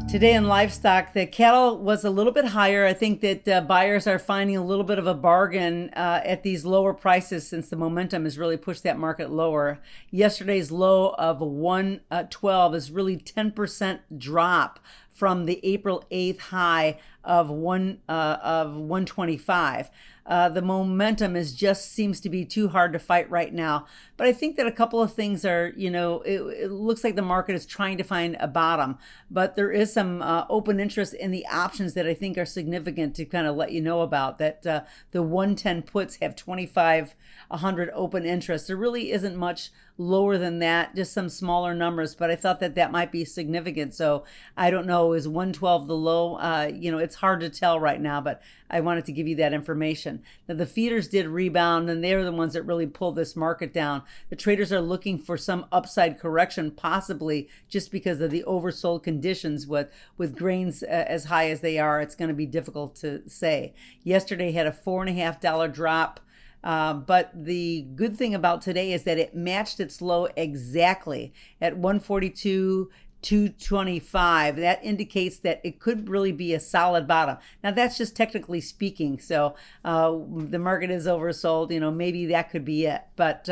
Today in livestock, the cattle was a little bit higher. I think that buyers are finding a little bit of a bargain at these lower prices since the momentum has really pushed that market lower. Yesterday's low of 112 is really 10% drop from the April 8th high of 125. The momentum just seems to be too hard to fight right now. But I think that a couple of things are, it looks like the market is trying to find a bottom, but there is some open interest in the options that I think are significant to kind of let you know about. That the 110 puts have 2,500 open interest. There really isn't much lower than that, just some smaller numbers, but I thought that that might be significant. So I don't know, is 112 the low? It's hard to tell right now, but I wanted to give you that information. Now the feeders did rebound, and they're the ones that really pulled this market down. The traders are looking for some upside correction, possibly just because of the oversold conditions with grains as high as they are. It's going to be difficult to say. Yesterday had a $4.50 drop. But the good thing about today is that it matched its low exactly at 142.225. That indicates that it could really be a solid bottom. Now that's just technically speaking. So the market is oversold. Maybe that could be it. But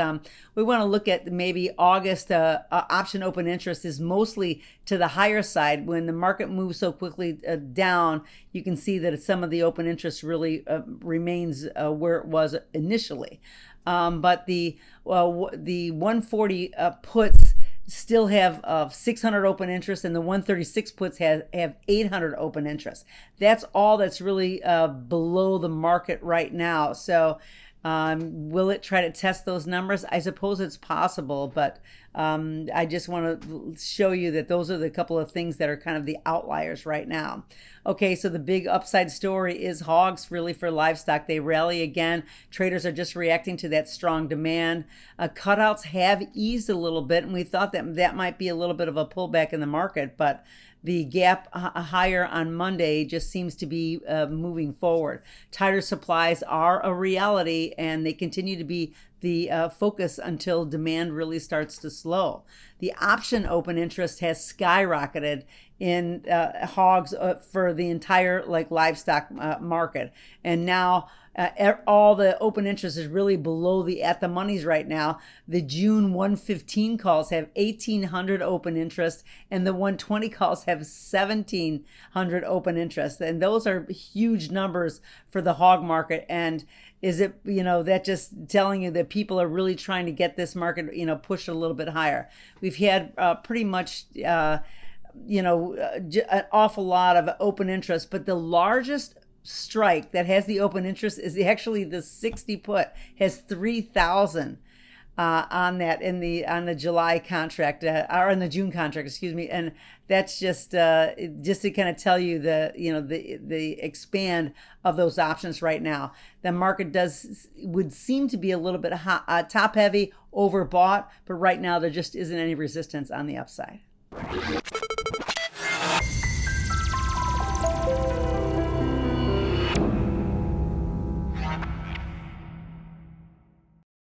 we want to look at maybe August. Option open interest is mostly to the higher side. When the market moves so quickly down, you can see that some of the open interest really remains where it was initially. But the 140 puts still have 600 open interest, and the 136 puts have 800 open interest. That's all that's really below the market right now. So will it try to test those numbers? I suppose it's possible, but I just want to show you that those are the couple of things that are kind of the outliers right now. Okay, so the big upside story is hogs, really, for livestock. They rally again. Traders are just reacting to that strong demand. Cutouts have eased a little bit, and we thought that might be a little bit of a pullback in the market, but the gap higher on Monday just seems to be moving forward. Tighter supplies are a reality, and they continue to be the focus until demand really starts to slow. The option open interest has skyrocketed in hogs for the entire livestock market, and now all the open interest is really below the at the monies right now. The June 115 calls have 1,800 open interest, and the 120 calls have 1,700 open interest, and those are huge numbers for the hog market. And is it, that just telling you that people are really trying to get this market, pushed a little bit higher? We've had pretty much an awful lot of open interest, but the largest strike that has the open interest is actually the 60 put, has 3,000 on that on the July contract or in the June contract, excuse me. And that's just to kind of tell you the expand of those options right now. The market would seem to be a little bit top heavy, overbought, but right now there just isn't any resistance on the upside.